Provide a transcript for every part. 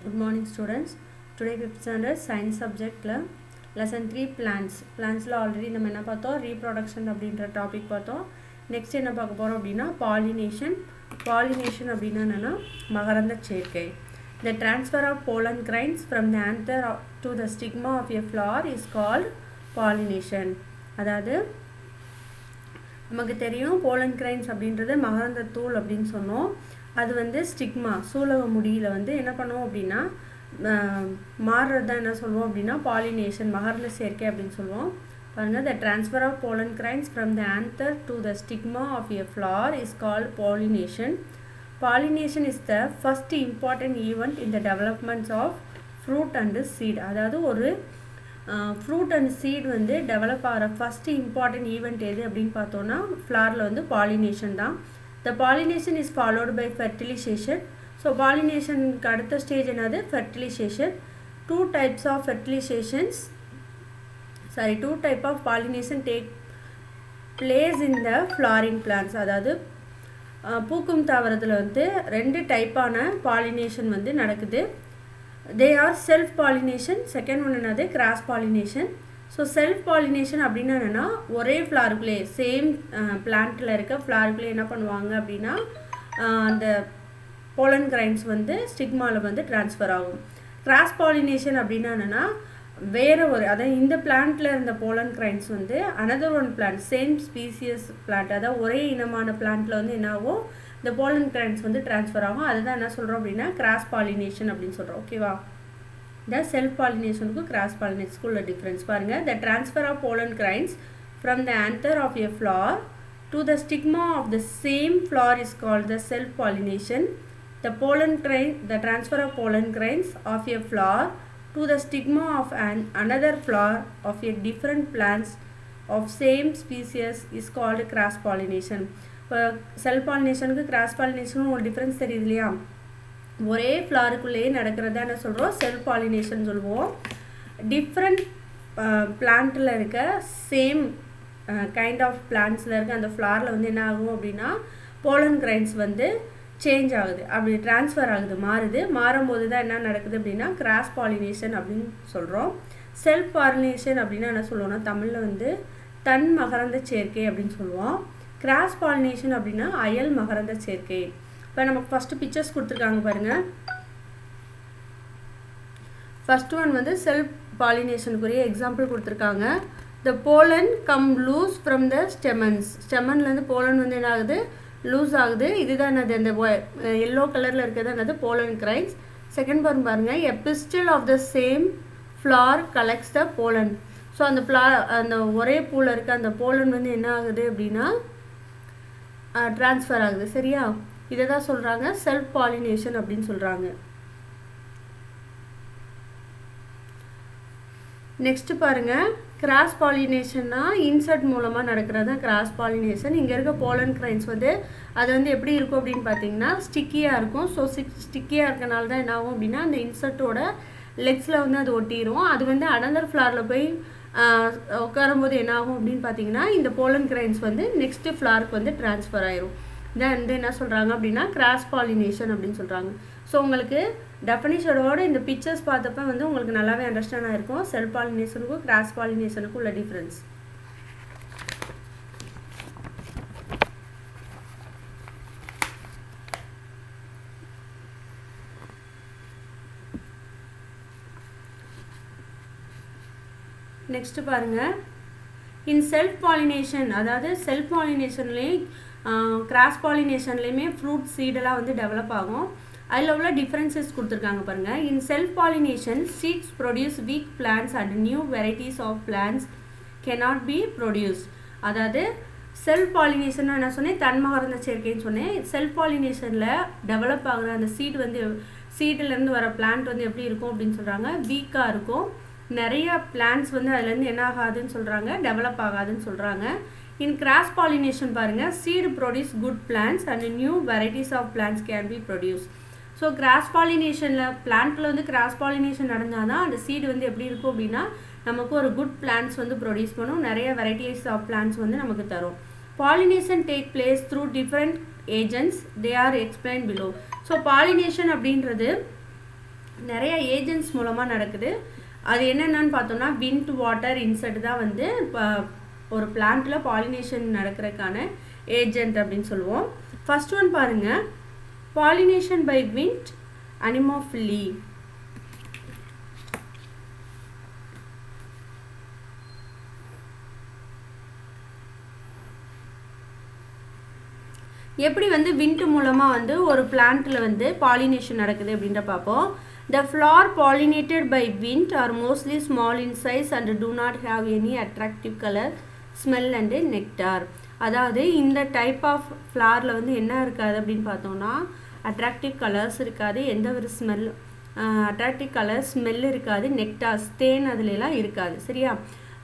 Good morning students. Today 5th standard science subject lesson 3 plants. Plants la already நம்ம என்ன பார்த்தோம் reproduction அப்படிங்கற topic பார்த்தோம். Next என்ன பார்க்க போறோம் அப்படினா pollination. Pollination அப்படினா என்னன்னா மகரந்த சேர்க்கை. The transfer of pollen grains from the anther to the stigma of a flower is called pollination. அதாவது நமக்கு தெரியும் pollen grains அப்படின்றது மகரந்த தூள் அப்படினு சொன்னோம். அது வந்து ஸ்டிக்மா சூலக முடியில வந்து என்ன பண்ணுவோம் அப்படினா மாறுறத என்ன சொல்வோம் அப்படினா பாலினேஷன் மகரந்த சேர்க்கை அப்படினு சொல்வோம். பாருங்க the transfer of pollen grains from the anther to the stigma of a flower is called pollination. Pollination is the first important event in the development of fruit and seed. அதாவது ஒரு fruit and seed வந்து develop ஆகிற first important event எது அப்படின்னு பார்த்தோம்னா ஃப்ளவரில் வந்து pollination தான். The pollination is followed by fertilization. So pollination அடுத்த ஸ்டேஜ் என்னது fertilization. Two types of pollination take place in the flowering plants. அதாவது பூக்கும் தாவரத்தில் வந்து ரெண்டு டைப்பான பாலினேஷன் வந்து நடக்குது. They are self pollination. Second one என்னது cross pollination. So self pollination அப்படின்னா என்னென்னா ஒரே ஃப்ளாருக்குள்ளே சேம் பிளான்ட்டில் இருக்க ஃப்ளாருக்குள்ளே என்ன பண்ணுவாங்க அப்படின்னா அந்த போலன் கிரைன்ஸ் வந்து ஸ்டிக்மாவில் வந்து ட்ரான்ஸ்ஃபர் ஆகும். கிராஸ் பாலினேஷன் அப்படின்னா என்னென்னா வேறு ஒரு அதாவது இந்த பிளான்ட்டில் இருந்த போலன் கிரைன்ஸ் வந்து another one plant same species plant அதாவது ஒரே இனமான பிளான்ட்டில் வந்து என்ன ஆகும் இந்த போலன் கிரைன்ஸ் வந்து ட்ரான்ஸ்ஃபர் ஆகும். அதுதான் என்ன சொல்கிறோம் அப்படின்னா கிராஸ் பாலினேஷன் அப்படின்னு சொல்கிறோம். ஓகேவா? The self pollination க்கு cross pollination குள்ள difference பாருங்க. The transfer of pollen grains from the anther of a flower to the stigma of the same flower is called the self pollination. The transfer of pollen grains of a flower to the stigma of another flower of a different plants of same species is called cross pollination. Self pollination க்கு cross pollination ஒரு difference தெரியுது இல்லையா? ஒரே ஃப்ளாருக்குள்ளேயே நடக்கிறதா என்ன சொல்கிறோம் self pollination சொல்லுவோம். Different பிளான்ட்டில் இருக்க சேம் கைண்ட் ஆஃப் பிளான்ட்ஸில் இருக்க அந்த ஃப்ளாரில் வந்து என்ன ஆகும் அப்படின்னா போலன் கிரைன்ஸ் வந்து சேஞ்ச் ஆகுது, அப்படி ட்ரான்ஸ்ஃபர் ஆகுது, மாறும்போது தான் என்ன நடக்குது அப்படின்னா கிராஸ் பாலினேஷன் அப்படின்னு சொல்கிறோம். செல்ஃப் பாலினேஷன் அப்படின்னா என்ன சொல்லுவோம்னா தமிழில் வந்து தன் மகரந்த சேர்க்கை அப்படின்னு சொல்லுவோம். கிராஸ் பாலினேஷன் அப்படின்னா அயல் மகரந்த சேர்க்கை. இப்போ நமக்கு ஃபஸ்ட்டு பிக்சர்ஸ் கொடுத்துருக்காங்க பாருங்கள். ஃபஸ்ட் ஒன் வந்து செல்ஃப் பாலினேஷனுக்குரிய எக்ஸாம்பிள் கொடுத்துருக்காங்க. The pollen come loose from the ஸ்டெமன்லேருந்து போலன் வந்து என்ன ஆகுது லூஸ் ஆகுது. இதுதான் என்னது அந்த எல்லோ கலரில் இருக்கிறது என்னது போலன் கிரைன்ஸ். செகண்ட் பாருங்கள் a pistil of the same flower collects the pollen. So அந்த ஒரே பூவில் இருக்க அந்த போலன் வந்து என்ன ஆகுது அப்படின்னா ட்ரான்ஸ்ஃபர் ஆகுது. சரியா? இதை தான் சொல்கிறாங்க செல்ஃப் பாலினேஷன் அப்படின்னு சொல்கிறாங்க. நெக்ஸ்ட் பாருங்கள் கிராஸ் பாலினேஷன்னா இன்சர்ட் மூலமாக நடக்கிறது தான் கிராஸ் பாலினேஷன். இங்கே இருக்க போலன் கிரைன்ஸ் வந்து அது வந்து எப்படி இருக்கும் அப்படின்னு பார்த்தீங்கன்னா ஸ்டிக்கியாக இருக்கும். ஸோ ஸ்டிக்கியாக இருக்கனால தான் என்ன ஆகும் அப்படின்னா அந்த இன்சர்ட்டோட லெக்ஸில் வந்து அது ஒட்டிடும். அது வந்து அனதர் ஃப்ளாரில் போய் உட்காரும்போது என்ன ஆகும் அப்படின்னு பார்த்தீங்கன்னா இந்த போலன் கிரைன்ஸ் வந்து நெக்ஸ்ட்டு ஃப்ளாருக்கு வந்து ட்ரான்ஸ்ஃபர் ஆயிரும். இதான் வந்து என்ன சொல்கிறாங்க அப்படின்னா கிராஸ் பாலினேஷன் அப்படின்னு சொல்கிறாங்க. ஸோ உங்களுக்கு டெஃபினிஷனோட இந்த பிக்சர்ஸ் பார்த்தப்ப வந்து உங்களுக்கு நல்லாவே அண்டர்ஸ்டாண்ட் ஆகிருக்கும் செல்ஃப் பாலினேஷனுக்கும் கிராஸ் பாலினேஷனுக்கும் உள்ள டிஃப்ரென்ஸ். நெக்ஸ்ட்டு பாருங்கள் இன் செல்ஃப் பாலினேஷன் அதாவது செல்ஃப் பாலினேஷன்லேயே கிராஸ் பாலினேஷன்லேயுமே ஃப்ரூட் சீடெல்லாம் வந்து டெவலப் ஆகும். அதில் உள்ள டிஃப்ரென்சஸ் கொடுத்துருக்காங்க பாருங்கள். In self pollination seeds produce weak plants and new varieties of plants cannot be produced. அதாவது செல்ஃப் பாலினேஷன் என்ன சொன்னேன் தன்மகரந்த சேர்க்கைன்னு சொன்னேன். செல்ஃப் பாலினேஷனில் டெவலப் ஆகுற அந்த சீட் வந்து சீட்டிலேருந்து வர பிளான்ட் வந்து எப்படி இருக்கும் அப்படின்னு சொல்கிறாங்க வீக்காக இருக்கும். நிறைய பிளான்ட்ஸ் வந்து அதுலேருந்து என்ன ஆகாதுன்னு சொல்கிறாங்க டெவலப் ஆகாதுன்னு சொல்கிறாங்க. இன் கிராஸ் பாலினேஷன் பாருங்கள் seed produce good plants and new varieties of plants can be produce. So cross பாலினேஷனில் பிளான்ட்டில் வந்து கிராஸ் பாலினேஷன் நடந்தால் தான் அந்த சீடு வந்து எப்படி இருக்கும் அப்படின்னா நமக்கு ஒரு குட் பிளான்ட்ஸ் வந்து ப்ரொடியூஸ் பண்ணும், நிறைய வெரைட்டிஸ் ஆஃப் பிளான்ட்ஸ் வந்து நமக்கு தரும். Pollination take place through different agents, they are explain below. So pollination அப்படின்றது நிறைய ஏஜென்ட்ஸ் மூலமாக நடக்குது. அது என்னென்னு பார்த்தோம்னா விண்ட் வாட்டர் இன்செக்ட் தான் வந்து இப்போ ஒரு பிளான்ட்டில் பாலினேஷன் நடக்கிறதுக்கான ஏஜென்ட் அப்படின்னு சொல்லுவோம். ஃபர்ஸ்ட் ஒன் பாருங்கள், பாலினேஷன் பை விண்ட் அனிமோஃபிலி. எப்படி வந்து விண்ட் மூலமாக வந்து ஒரு பிளான்ட்டில் வந்து பாலினேஷன் நடக்குது அப்படின்ற பார்ப்போம். The flower pollinated by wind are mostly small in size and do not have any attractive color, smell and nectar. அதாவது இந்த டைப் ஆஃப் ஃப்ளாரில் வந்து என்ன இருக்காது அப்படின்னு பார்த்தோம்னா அட்ராக்டிவ் கலர்ஸ் இருக்காது, எந்த ஒரு அட்ராக்டிவ் கலர் ஸ்மெல் இருக்காது, நெக்டார்ஸ் தேன் அதுலலாம் இருக்காது. சரியா?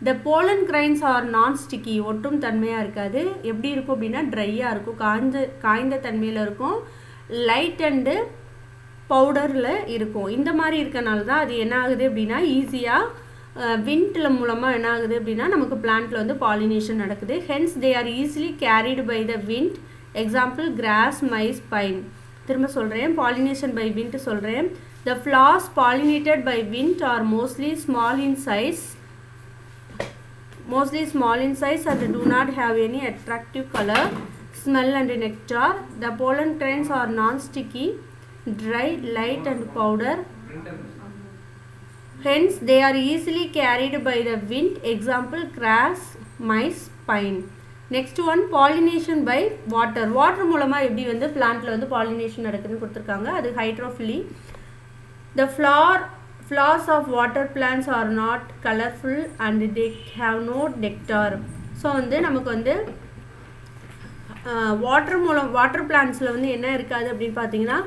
The pollen grains are non sticky, ஒட்டும் தன்மையாக இருக்காது. எப்படி இருக்கும் அப்படின்னா ட்ரையாக இருக்கும், காய்ந்த தன்மையில் இருக்கும், லைட் அண்டு பவுடரில் இருக்கும். இந்த மாதிரி இருக்கனால தான் அது என்ன ஆகுது அப்படின்னா ஈஸியாக விண்டில் மூலமாக என்ன ஆகுது அப்படின்னா நமக்கு பிளான்ட்டில் வந்து பாலினேஷன் நடக்குது. Hence they are easily carried by the wind. Example grass, maize, pine. திரும்ப சொல்கிறேன், பாலினேஷன் பை விண்ட் சொல்கிறேன். The flowers pollinated by wind are mostly small in size and do not have any attractive color, smell and nectar. The pollen grains are non-sticky, dry, light and powder. Hence they are easily carried by the wind. Example grass, mice, pine. Next one, pollination by water. Water மூலமா எப்படி வந்து பிளான்ட்ல வந்து pollination நடக்குதுன்னு கொடுத்துருக்காங்க. அது hydrophily. The flowers of water plants are not colorful and they have no nectar. So வந்து நமக்கு வந்து வாட்டர் பிளான்ட்ஸில் வந்து என்ன இருக்காது அப்படின்னு பார்த்தீங்கன்னா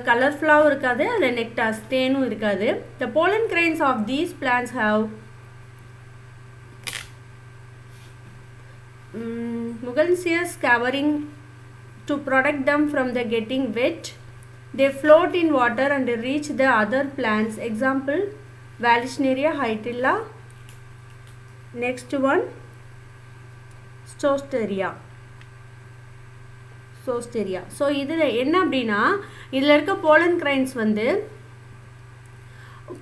கலர்ஃபுல்லாகவும் இருக்காது, அதில் நெக்டார்ஸ் தேனும் இருக்காது. The pollen grains of these plants have mucoceous covering to protect them from the getting wet. They float in water and reach the other plants. Example Vallisneria, Hydrilla. Next one, Zosteria. So இதில் என்ன அப்படின்னா இதில் இருக்க pollen grains வந்து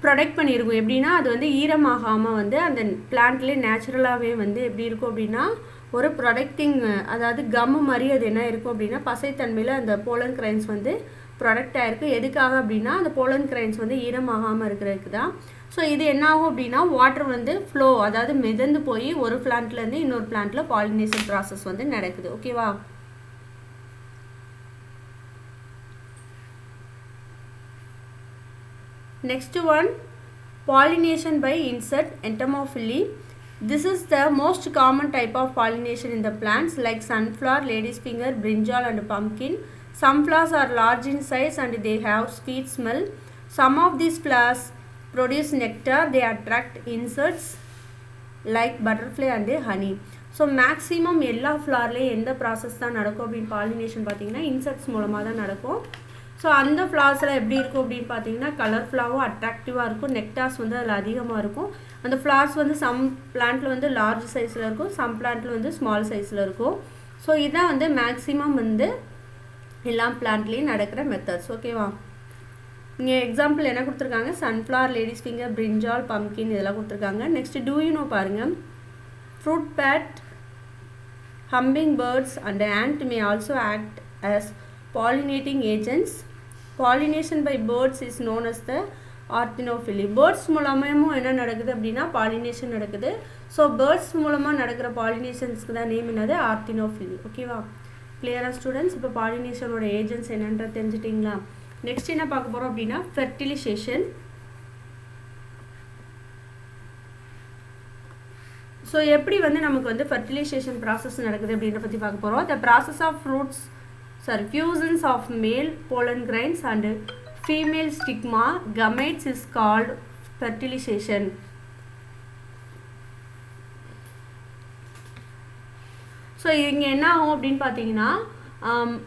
protect பண்ணியிருக்கும். எப்படின்னா அது வந்து ஈரமாகாமல் வந்து அந்த பிளான்ட்லேயே நேச்சுரலாகவே வந்து எப்படி இருக்கும் அப்படின்னா ஒரு ப்ரொடெக்டிங், அதாவது கம்மு மாதிரி அது என்ன இருக்கும் அப்படின்னா பசைத்தன்மையில் அந்த போலன் கிரைன்ஸ் வந்து ப்ரொடக்ட் ஆகிருக்கு. எதுக்காக அப்படின்னா அந்த போலன் கிரைன்ஸ் வந்து ஈரமாகாமல் இருக்கிறதுக்கு தான். ஸோ இது என்ன ஆகும் அப்படின்னா வாட்டர் வந்து ஃப்ளோ, அதாவது மிதந்து போய் ஒரு பிளான்ட்லேருந்து இன்னொரு பிளான்ட்டில் பாலினேஷன் ப்ராசஸ் வந்து நடக்குது. ஓகேவா? Next one, pollination by insect, entomophily. This is the most common type of pollination in the plants like sunflower, lady's finger, brinjal and pumpkin. Some flowers are large in size and they have sweet smell. Some of these flowers produce nectar. They attract insects like butterfly and honey. So maximum எல்லா ஃப்ளார்லேயும் எந்த process தான் நடக்கும் அப்படின்னு pollination பார்த்தீங்கன்னா insects மூலமாக தான் நடக்கும். So அந்த ஃப்ளார்ஸில் எப்படி இருக்கும் அப்படின்னு பார்த்தீங்கன்னா கலர்ஃபுல்லாகவும் அட்ராக்டிவாக இருக்கும், நெக்டார்ஸ் வந்து அதில் அதிகமாக இருக்கும். அந்த ஃப்ளார்ஸ் வந்து சம் பிளான்ட்டில் வந்து லார்ஜ் சைஸில் இருக்கும், சம் பிளான்ட்டில் வந்து ஸ்மால் சைஸில் இருக்கும். ஸோ இதுதான் வந்து மேக்ஸிமம் வந்து எல்லா பிளான்ட்லேயும் நடக்கிற மெத்தட்ஸ். ஓகேவா? இங்கே எக்ஸாம்பிள் என்ன கொடுத்துருக்காங்க, sunflower, ladies finger, brinjal, pumpkin இதெல்லாம் கொடுத்துருக்காங்க. நெக்ஸ்ட் டூ யூ நோ பாருங்கள், fruit bat, hummingbirds and ant may also act as pollinating agents. Pollination by birds is known as the ornithophily. Birds மூலமும் என்ன நடக்குது அப்படின்னா pollination நடக்குது. So birds மூலமாக நடக்கிற பாலினேஷன்ஸ்க்கு தான் நேம் என்னது, ஆர்த்தினோஃபிலி. ஓகேவா? கிளியராக ஸ்டூடெண்ட்ஸ்? இப்போ பாலினேஷனோட ஏஜென்ட்ஸ் என்னன்றது தெரிஞ்சுட்டிங்களா? நெக்ஸ்ட் என்ன பார்க்க போகிறோம் அப்படின்னா ஃபெர்டிலைசேஷன். ஸோ எப்படி வந்து நமக்கு வந்து ஃபெர்டிலைசேஷன் ப்ராசஸ் நடக்குது அப்படின்றத பற்றி பார்க்க போகிறோம். The process of fusions of male pollen grains and female stigma gametes is called fertilization. So இங்கே என்ன ஆகும் அப்படின்னு பார்த்தீங்கன்னா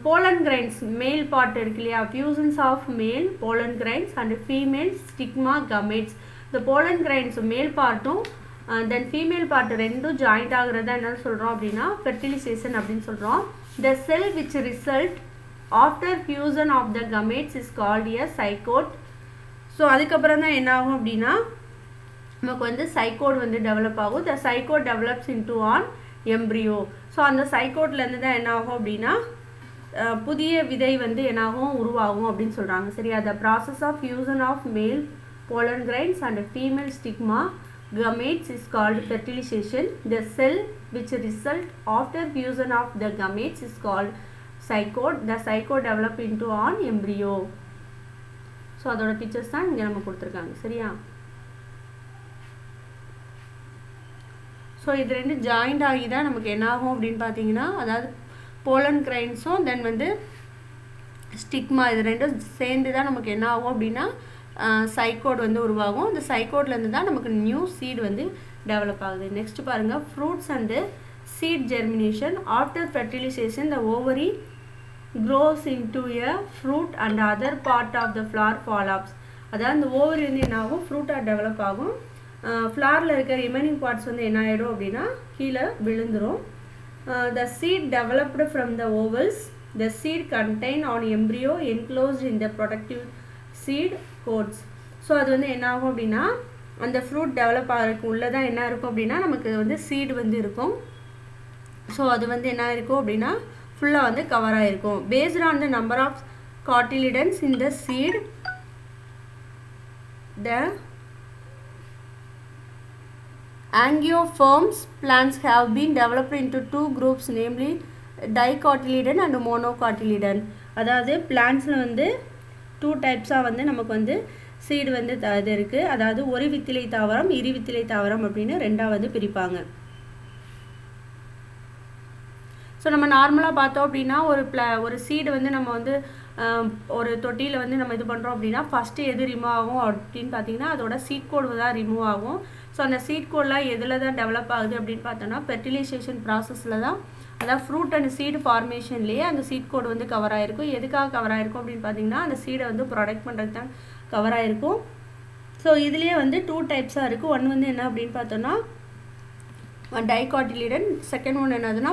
pollen grains மேல் பார்ட் இருக்கு இல்லையா, fusions of male pollen grains and female stigma gametes. இந்த pollen grains மேல் பார்ட்டும் தென் ஃபீமேல் பார்ட் ரெண்டும் ஜாயிண்ட் ஆகுறதா என்ன சொல்கிறோம் அப்படின்னா ஃபெர்டிலைசேஷன் அப்படின்னு சொல்கிறோம். The cell which result after fusion of the gametes is called a zygote. So அதுக்கப்புறம் தான் என்ன ஆகும் அப்படின்னா நமக்கு வந்து சைக்கோட் வந்து டெவலப் ஆகும். The zygote develops into an embryo. So அந்த சைக்கோட்லேருந்து தான் என்ன ஆகும் அப்படின்னா புதிய விதை வந்து என்னாகும் உருவாகும் அப்படின்னு சொல்கிறாங்க. சரியா? The process of fusion of male pollen grains and female stigma gametes is called fertilization. The cell which result after fusion of the gametes is called zygote. The zygote develop into an embryo. So அதோட pictures தான் இங்கே நம்ம கொடுத்துருக்காங்க. சரியா? So இது ரெண்டு joint ஆகி தான் நமக்கு என்ன ஆகும் அப்படின்னு பார்த்தீங்கன்னா, அதாவது போலன் கிரைன்ஸும் தென் வந்து ஸ்டிக்மா இது ரெண்டும் சேர்ந்து தான் நமக்கு என்ன ஆகும் அப்படின்னா சைக்கோட் வந்து உருவாகும். இந்த சைக்கோட்லேருந்து தான் நமக்கு நியூ சீட் வந்து டெவலப் ஆகுது. நெக்ஸ்ட் பாருங்கள், fruits and seed germination. After fertilisation the ovary grows into a fruit and other part of the flower fall offs. அதாவது இந்த ஓவரி வந்து என்ன ஆகும், ஃப்ரூட்டாக டெவலப் ஆகும். ஃப்ளாரில் இருக்க ரிமைனிங் பார்ட்ஸ் வந்து என்ன ஆகிடும் அப்படின்னா கீழே விழுந்துடும். The seed developed from the ovules. The seed contain an embryo enclosed in the protective seed coats. So அது வந்து என்ன ஆகும் அப்படின்னா அந்த ஃப்ரூட் டெவலப் ஆகிறதுக்கு உள்ளே தான் என்ன இருக்கும் அப்படின்னா நமக்கு வந்து சீடு வந்து இருக்கும். ஸோ அது வந்து என்ன இருக்கும் அப்படின்னா ஃபுல்லாக வந்து கவர் ஆகிருக்கும். Based on the number of cotyledons in the seed the angiosperms plants have been developed into two groups, namely dicotyledon and monocotyledon. அதாவது பிளான்ட்ஸில் வந்து 2 டைப்ஸாக வந்து நமக்கு வந்து சீடு வந்து இது இருக்குது. அதாவது ஒரு வித்திலை தாவரம், இரு வித்திலை தாவரம் அப்படின்னு ரெண்டாக வந்து பிரிப்பாங்க. ஸோ நம்ம நார்மலாக பார்த்தோம் அப்படின்னா ஒரு சீடு வந்து நம்ம வந்து ஒரு தொட்டியில் வந்து நம்ம இது பண்ணுறோம் அப்படின்னா ஃபஸ்ட்டு எது ரிமூவ் ஆகும் அப்படின்னு பார்த்தீங்கன்னா அதோட சீட் கோடு தான் ரிமூவ் ஆகும். ஸோ அந்த சீட் கோடெலாம் எதில் தான் டெவலப் ஆகுது அப்படின்னு பார்த்தோன்னா ஃபெர்டிலைசேஷன் ப்ராசஸில் தான், அதாவது ஃப்ரூட் அண்ட் சீடு ஃபார்மேஷன்லேயே அந்த சீட் கோடு வந்து கவர் ஆகிருக்கும். எதுக்காக கவர் ஆகிருக்கும் அப்படின்னு பார்த்தீங்கன்னா அந்த சீடை வந்து ப்ரொடக்ட் பண்ணுறதுக்கு தான் கவர் ஆகிருக்கும். ஸோ இதுலேயே வந்து 2 டைப்ஸாக இருக்குது. ஒன்று வந்து என்ன அப்படின்னு பார்த்தோன்னா டைகாட்டிலிடன், செகண்ட் ஒன் என்னதுன்னா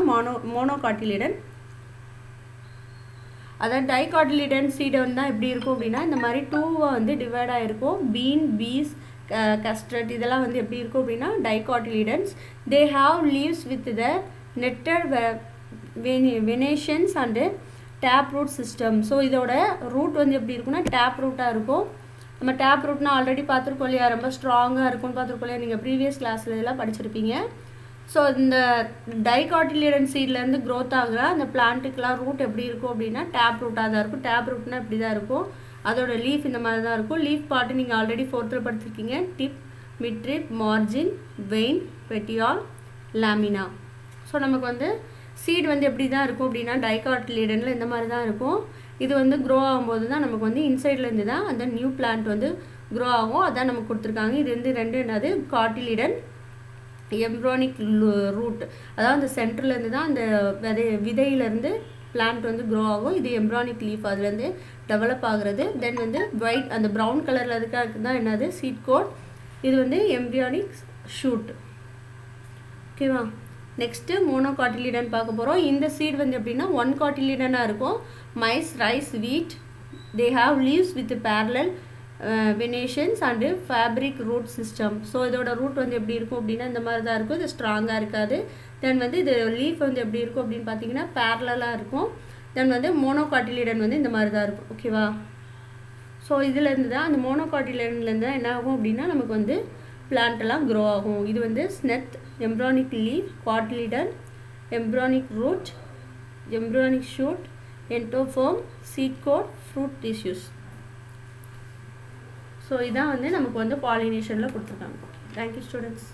மோனோகாட்டிலிடன். அதாவது டைகாட்டிலிடன் சீடை வந்து தான் எப்படி இருக்கும் அப்படின்னா இந்த மாதிரி 2 வந்து டிவைட் ஆகிருக்கும். பீன், பீஸ், கஸ்டர்ட் இதெல்லாம் வந்து எப்படி இருக்கும் அப்படின்னா dicotyledons. They have leaves with the netted venations and tap root system. So இதோட ரூட் வந்து எப்படி இருக்குன்னா டேப் ரூட்டாக இருக்கும். நம்ம டேப் ரூட்னா ஆல்ரெடி பார்த்துருக்கோம் இல்லையா, ரொம்ப ஸ்ட்ராங்காக இருக்கும்னு பார்த்துருக்கோம் இல்லையா, நீங்கள் ப்ரீவியஸ் கிளாஸில் இதெல்லாம் படிச்சிருப்பீங்க. ஸோ இந்த டைகாட்டிலிடன் சீட்லேருந்து க்ரோத் ஆகிற அந்த பிளான்ட்டுக்கெலாம் ரூட் எப்படி இருக்கும் அப்படின்னா டேப் ரூட்டாக தான் இருக்கும். டேப் ரூட்னா இப்படி தான் இருக்கும். அதோட லீஃப் இந்த மாதிரி தான் இருக்கும். லீஃப் பார்ட்டு நீங்கள் ஆல்ரெடி 4th படிச்சிருக்கீங்க. Tip, midrib, margin, vein, petiole, lamina. So நமக்கு வந்து சீட் வந்து எப்படி தான் இருக்கும் அப்படின்னா டைகாட்டிலிடனில் இந்த மாதிரி தான் இருக்கும். இது வந்து க்ரோ ஆகும்போது தான் நமக்கு வந்து இன்சைட்லேருந்து தான் அந்த நியூ பிளான்ட் வந்து க்ரோ ஆகும். அதான் நமக்கு கொடுத்துருக்காங்க. இது வந்து ரெண்டு என்னது காட்டிலிடன், எம்ப்ரானிக் ரூட். அதாவது அந்த சென்டர்லேருந்து தான் அந்த விதையிலேருந்து பிளான்ட் வந்து க்ரோ ஆகும். இது எம்ப்ரானிக் லீஃப், அதுலேருந்து டெவலப் ஆகுறது. தென் வந்து ஒயிட் அந்த ப்ரௌன் கலரில் இருக்கிறது தான் என்னது சீட் கோட். இது வந்து எம்ப்ரியானிக் ஷூட். ஓகேவா? நெக்ஸ்ட்டு மோனோகாட்டிலிடன் பார்க்க போகிறோம். இந்த சீட் வந்து எப்படின்னா 1 காட்டிலிடனாக இருக்கும். Maize, rice, wheat, they have leaves with parallel venations and fibrous root system. So இதோட ரூட் வந்து எப்படி இருக்கும் அப்படின்னா இந்த மாதிரி தான் இருக்கும். இது ஸ்ட்ராங்காக இருக்காது. தென் வந்து இது லீஃப் வந்து எப்படி இருக்கும் அப்படின்னு பார்த்தீங்கன்னா பேரலாக இருக்கும். தென் வந்து மோனோகாட்டிலிடன் வந்து இந்த மாதிரி தான் இருக்கும். ஓகேவா? ஸோ இதுலேருந்து தான் அந்த மோனோகாட்டிலிடன்லேருந்து தான் என்ன ஆகும் அப்படின்னா நமக்கு வந்து பிளான்ட்டெல்லாம் க்ரோ ஆகும். இது வந்து sheath, embryonic leaf, cotyledon, embryonic root, embryonic shoot, endosperm, seed coat, fruit tissues. So இதான் வந்து நமக்கு வந்து பாலினேஷனில் கொடுத்துருக்காங்க. Thank you students.